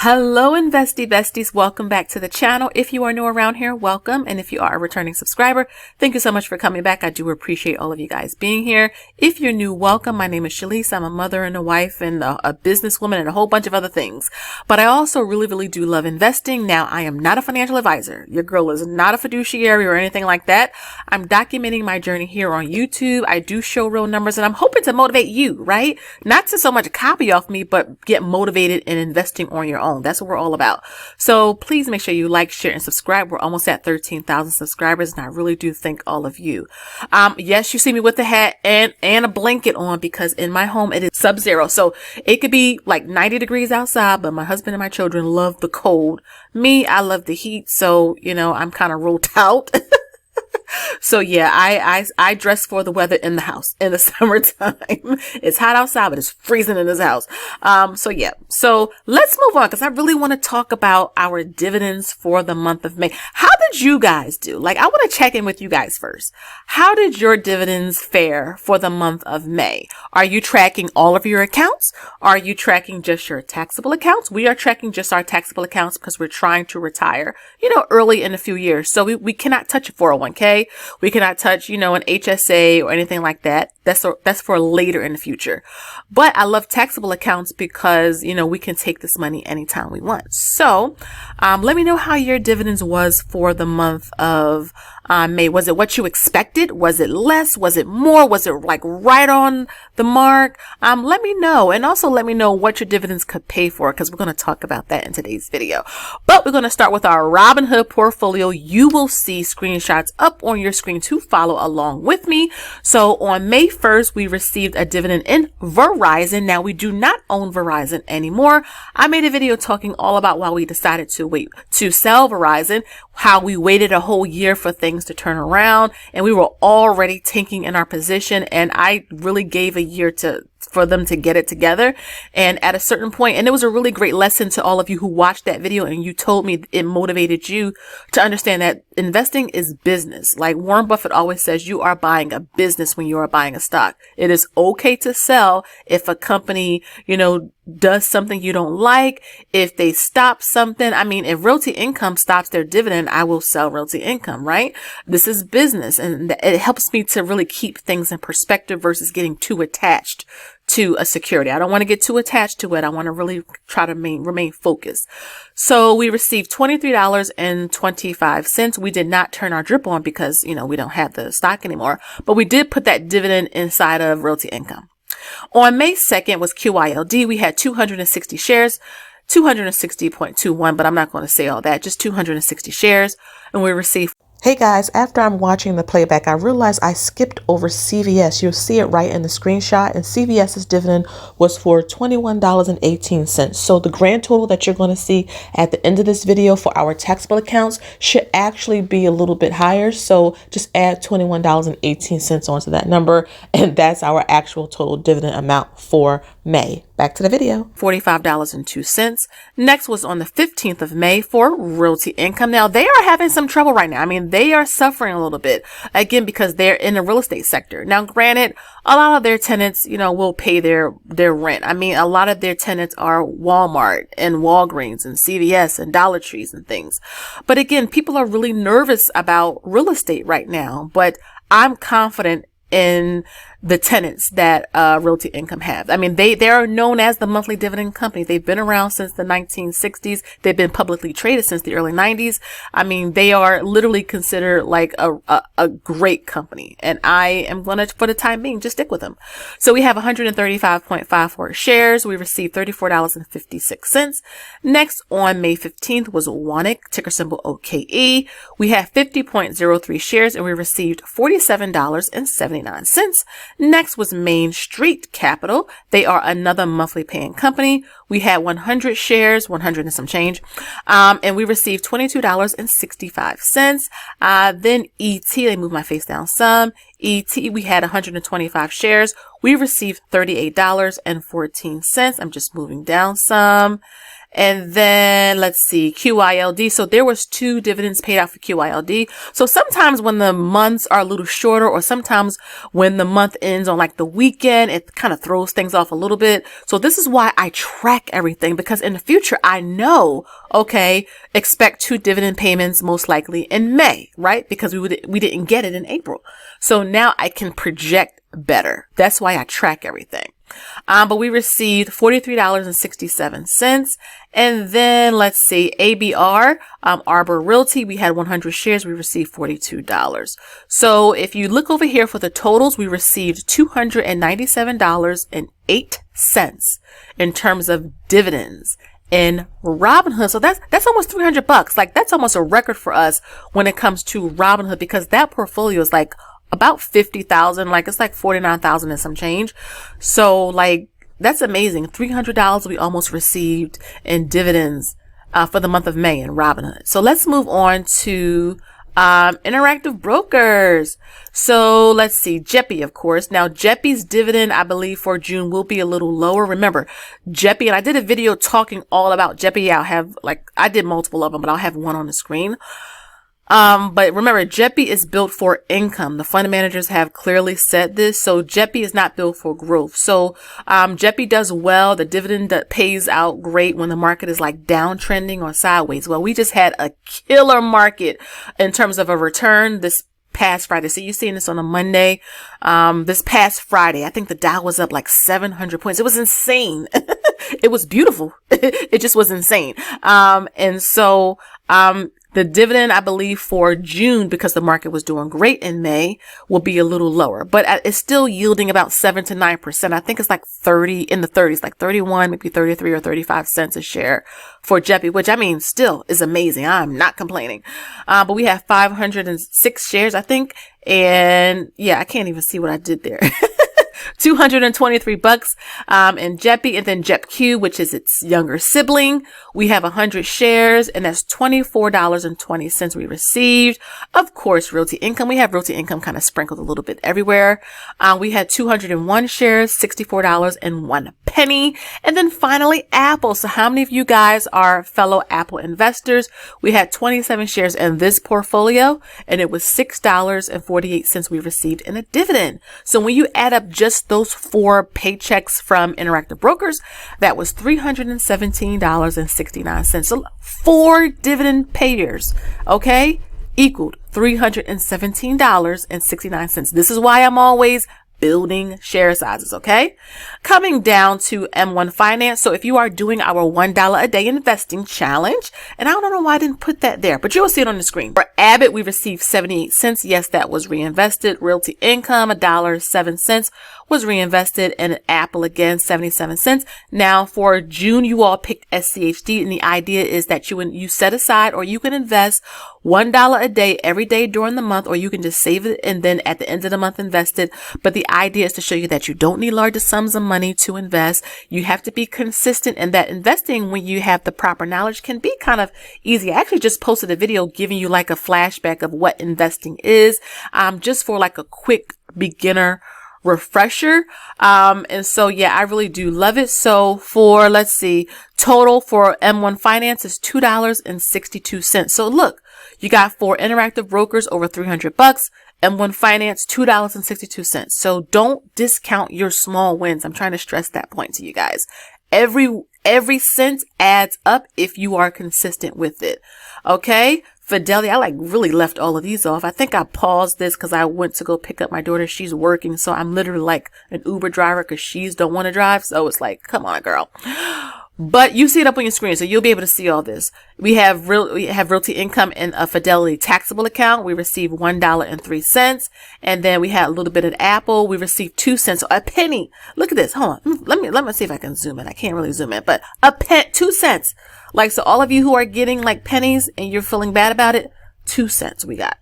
Hello investy besties, welcome back to the channel. If you are new around here, welcome, and if you are a returning subscriber, thank you so much for coming back. I do appreciate all of you guys being here. If you're new, welcome. My name is Shalise. I'm a mother and a wife and a businesswoman and a whole bunch of other things, but I also really do love investing. Now, I am not a financial advisor. Your girl is not a fiduciary or anything like that. I'm documenting my journey here on YouTube. I do show real numbers, and I'm hoping to motivate you, right? Not to so much copy off me, but get motivated in investing on your own. That's what we're all about. So please make sure you like, share, and subscribe. We're almost at 13,000 subscribers, and I really do thank all of you. Yes, you see me with the hat and a blanket on because in my home it is sub-zero. So it could be like 90 degrees outside, but my husband and my children love the cold. Me, I love the heat. So, you know, I'm kind of rolled out. So yeah, I dress for the weather in the house in the summertime. It's hot outside, but it's freezing in this house. So yeah, so let's move on because I really want to talk about our dividends for the month of May. How did you guys do? Like, I want to check in with you guys first. How did your dividends fare for the month of May? Are you tracking all of your accounts? Are you tracking just your taxable accounts? We are tracking just our taxable accounts because we're trying to retire, early in a few years. So we cannot touch a 401k. We cannot touch, an HSA or anything like that. That's for later in the future. But I love taxable accounts because, we can take this money anytime we want. So, let me know how your dividends was for the month of May. Was it what you expected? Was it less? Was it more? Was it like right on the mark? Let me know. And also let me know what your dividends could pay for because we're going to talk about that in today's video. But we're going to start with our Robinhood portfolio. You will see screenshots up on your screen to follow along with me. So on May 1st, we received a dividend in Verizon. Now we do not own Verizon anymore. I made a video talking all about why we decided to sell Verizon, how we waited a whole year for things to turn around, and we were already tanking in our position. And I really gave a year for them to get it together. And at a certain point, and it was a really great lesson to all of you who watched that video and you told me it motivated you to understand that investing is business. Like Warren Buffett always says, you are buying a business when you are buying a stock. It is okay to sell if a company, does something you don't like, if they stop something. I mean, if Realty Income stops their dividend, I will sell Realty Income, right? This is business, and it helps me to really keep things in perspective versus getting too attached to a security. I don't want to get too attached to it. I want to really try to remain focused. So we received $23.25. We did not turn our drip on because, we don't have the stock anymore, but we did put that dividend inside of Realty Income. On May 2nd was QYLD. We had 260 shares, 260.21, but I'm not going to say all that, just 260 shares, and we received. Hey guys, after I'm watching the playback, I realized I skipped over CVS. You'll see it right in the screenshot, and CVS's dividend was for $21.18. So the grand total that you're going to see at the end of this video for our taxable accounts should actually be a little bit higher. So just add $21.18 onto that number, and that's our actual total dividend amount for May. Back to the video. $45.02. Next was on the 15th of May for Realty Income. Now they are having some trouble right now. I mean, they are suffering a little bit again because they're in the real estate sector. Now, granted, a lot of their tenants, will pay their rent. I mean, a lot of their tenants are Walmart and Walgreens and CVS and Dollar Trees and things. But again, people are really nervous about real estate right now, but I'm confident in the tenants that Realty Income have. I mean, they are known as the monthly dividend company. They've been around since the 1960s. They've been publicly traded since the early 90s. I mean, they are literally considered like a great company. And I am going to, for the time being, just stick with them. So we have 135.54 shares. We received $34.56. Next on May 15th was Wanick, ticker symbol OKE. We had 50.03 shares and we received $47.79. Next was Main Street Capital. They are another monthly paying company. We had 100 shares, 100 and some change, and we received $22.65. Then ET, they moved my face down some. ET, we had 125 shares. We received $38.14. I'm just moving down some. And then let's see, QILD. So there was 2 dividends paid out for QILD. So sometimes when the months are a little shorter, or sometimes when the month ends on like the weekend, it kind of throws things off a little bit. So this is why I track everything, because in the future, I know, okay, expect 2 dividend payments most likely in May, right? Because we didn't get it in April. So now I can project better. That's why I track everything. But we received $43.67. And then let's see, ABR, Arbor Realty, we had 100 shares. We received $42. So if you look over here for the totals, we received $297.08 in terms of dividends in Robinhood. So that's almost $300. Like that's almost a record for us when it comes to Robinhood, because that portfolio is like about 50,000, like it's like 49,000 and some change. So like, that's amazing. $300 we almost received in dividends, for the month of May in Robinhood. So let's move on to, Interactive Brokers. So let's see, JEPI, of course. Now JEPI's dividend, I believe for June will be a little lower. Remember, JEPI, and I did a video talking all about JEPI. I did multiple of them, but I'll have one on the screen. But remember, JEPI is built for income. The fund managers have clearly said this. So JEPI is not built for growth. So, JEPI does well. The dividend that pays out great when the market is like downtrending or sideways. Well, we just had a killer market in terms of a return this past Friday. So you're seeing this on a Monday. This past Friday, I think the Dow was up like 700 points. It was insane. It was beautiful. It just was insane. The dividend, I believe for June, because the market was doing great in May, will be a little lower, but it's still yielding about 7 to 9%. I think it's like 30 in the 30s, like 31, maybe 33 or 35 cents a share for JEPI, which I mean, still is amazing. I'm not complaining. But we have 506 shares, I think. And yeah, I can't even see what I did there. $223 in JEPI, and then JEPQ, which is its younger sibling. We have 100 shares, and that's $24.20 we received. Of course, Realty Income. We have Realty Income kind of sprinkled a little bit everywhere. We had 201 shares, $64.01. And then finally, Apple. So how many of you guys are fellow Apple investors? We had 27 shares in this portfolio, and it was $6.48 we received in a dividend. So when you add up just those 4 paychecks from Interactive Brokers, that was $317.69. So 4 dividend payers, okay, equaled $317.69. This is why I'm always building share sizes, okay? Coming down to M1 Finance. So if you are doing our $1 a day investing challenge, and I don't know why I didn't put that there, but you'll see it on the screen. For Abbott, we received 78 cents. Yes, that was reinvested. Realty Income, $1.07 was reinvested, and Apple again, 77 cents. Now for June, you all picked SCHD, and the idea is that you set aside, or you can invest $1 a day every day during the month, or you can just save it and then at the end of the month invest it. But the idea is to show you that you don't need larger sums of money to invest. You have to be consistent, and that investing, when you have the proper knowledge, can be kind of easy. I actually just posted a video giving you like a flashback of what investing is, just for like a quick beginner refresher. And so, yeah, I really do love it. So for, let's see, total for M1 Finance is $2.62. So look, you got for Interactive Brokers over $300, M1 Finance, $2.62. So don't discount your small wins. I'm trying to stress that point to you guys. Every cent adds up if you are consistent with it. Okay. Fidelity, I like really left all of these off. I think I paused this because I went to go pick up my daughter. She's working. So I'm literally like an Uber driver because she don't want to drive. So it's like, come on, girl. But you see it up on your screen, so you'll be able to see all this. We have Realty Income in a Fidelity taxable account. We received $1.03. And then we had a little bit of Apple. We received 2 cents, so a penny. Look at this. Hold on. Let me see if I can zoom in. I can't really zoom in, but 2 cents. Like, so all of you who are getting like pennies and you're feeling bad about it, 2 cents we got.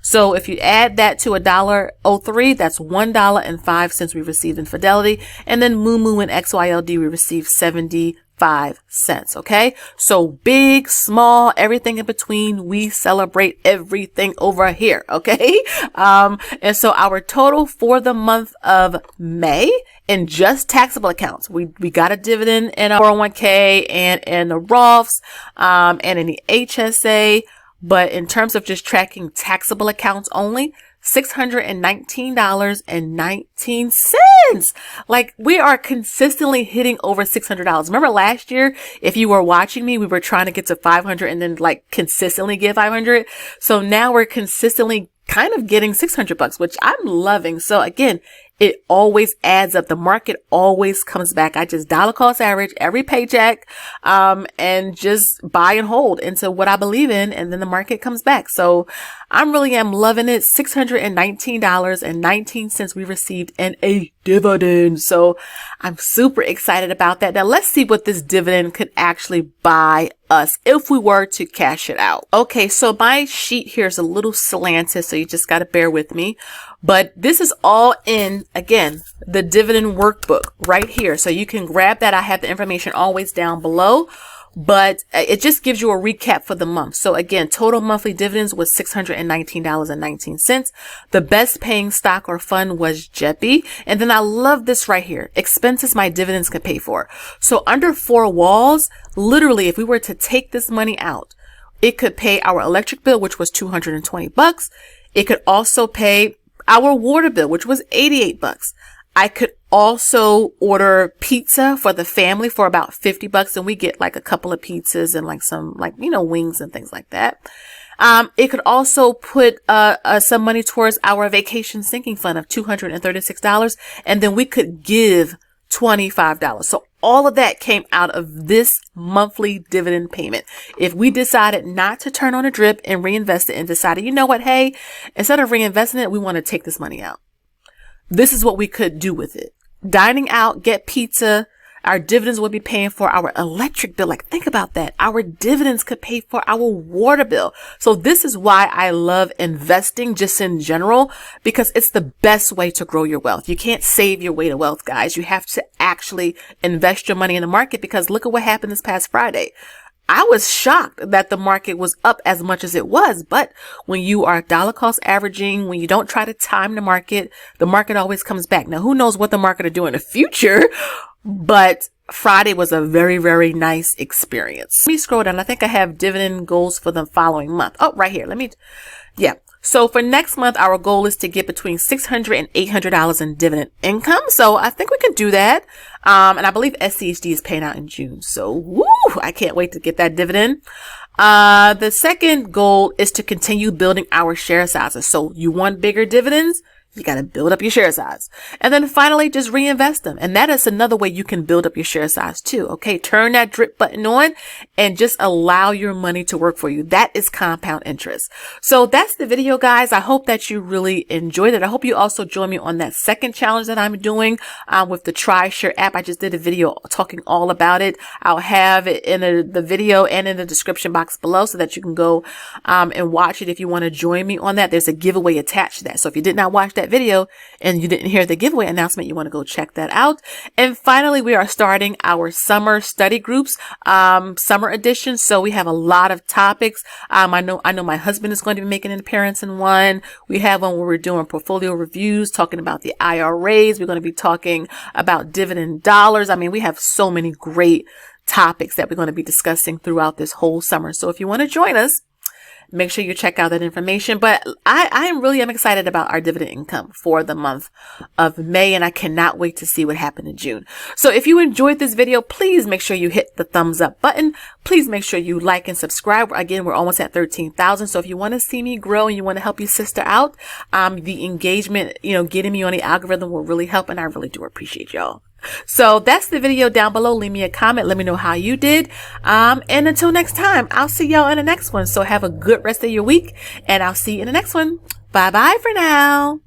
So if you add that to $1.03, that's $1.05 we received in Fidelity. And then Moo and XYLD, we received 75 cents. Okay. So big, small, everything in between. We celebrate everything over here. Okay. And so our total for the month of May in just taxable accounts. We got a dividend in our 401k and in the Roths, and in the HSA. But in terms of just tracking taxable accounts only, $619.19. Like, we are consistently hitting over $600. Remember last year, if you were watching me, we were trying to get to 500 and then like consistently get 500. So now we're consistently kind of getting $600, which I'm loving. So again, it always adds up. The market always comes back. I just dollar cost average every paycheck, and just buy and hold into what I believe in. And then the market comes back. So I really am loving it. $619.19 we received in a dividend. So I'm super excited about that. Now let's see what this dividend could actually buy us if we were to cash it out. Okay, so my sheet here is a little slanted, so you just got to bear with me. But this is all in, again, the dividend workbook right here. So you can grab that. I have the information always down below, but it just gives you a recap for the month. So again, total monthly dividends was $619.19. The best paying stock or fund was JEPI. And then I love this right here. Expenses my dividends can pay for. So under four walls, literally, if we were to take this money out, it could pay our electric bill, which was $220. It could also pay our water bill, which was $88. I could also order pizza for the family for about $50, and we get like a couple of pizzas and like some, like, you know, wings and things like that. It could also put some money towards our vacation sinking fund of $236, and then we could give $25. So all of that came out of this monthly dividend payment. If we decided not to turn on a drip and reinvest it and decided, you know what, hey, instead of reinvesting it, we want to take this money out. This is what we could do with it. Dining out, get pizza. Our dividends would be paying for our electric bill. Like, think about that. Our dividends could pay for our water bill. So this is why I love investing just in general, because it's the best way to grow your wealth. You can't save your way to wealth, guys. You have to actually invest your money in the market, because look at what happened this past Friday. I was shocked that the market was up as much as it was. But when you are dollar cost averaging, when you don't try to time the market always comes back. Now, who knows what the market will do in the future? But Friday was a very, very nice experience. Let me scroll down. I think I have dividend goals for the following month. Oh, right here. Yeah. So for next month, our goal is to get between $600 and $800 in dividend income. So I think we can do that. And I believe SCHD is paying out in June. So woo, I can't wait to get that dividend. The second goal is to continue building our share sizes. So you want bigger dividends? You got to build up your share size. And then finally, just reinvest them. And that is another way you can build up your share size too. Okay. Turn that drip button on and just allow your money to work for you. That is compound interest. So that's the video, guys. I hope that you really enjoyed it. I hope you also join me on that second challenge that I'm doing, with the TriShare app. I just did a video talking all about it. I'll have it in the video and in the description box below so that you can go, and watch it if you want to join me on that. There's a giveaway attached to that. So if you did not watch that video and you didn't hear the giveaway announcement, you want to go check that out. And finally, we are starting our summer study groups, summer edition. So we have a lot of topics. I know my husband is going to be making an appearance in one. We have one where we're doing portfolio reviews, talking about the IRAs. We're going to be talking about dividend dollars. I mean, we have so many great topics that we're going to be discussing throughout this whole summer. So if you want to join us, make sure you check out that information. But I am excited about our dividend income for the month of May, and I cannot wait to see what happened in June. So if you enjoyed this video, please make sure you hit the thumbs up button. Please make sure you like and subscribe. Again, we're almost at 13,000. So if you want to see me grow and you want to help your sister out, the engagement, getting me on the algorithm will really help, and I really do appreciate y'all. So that's the video down below. Leave me a comment. Let me know how you did. And until next time, I'll see y'all in the next one. So have a good rest of your week, and I'll see you in the next one. Bye bye for now.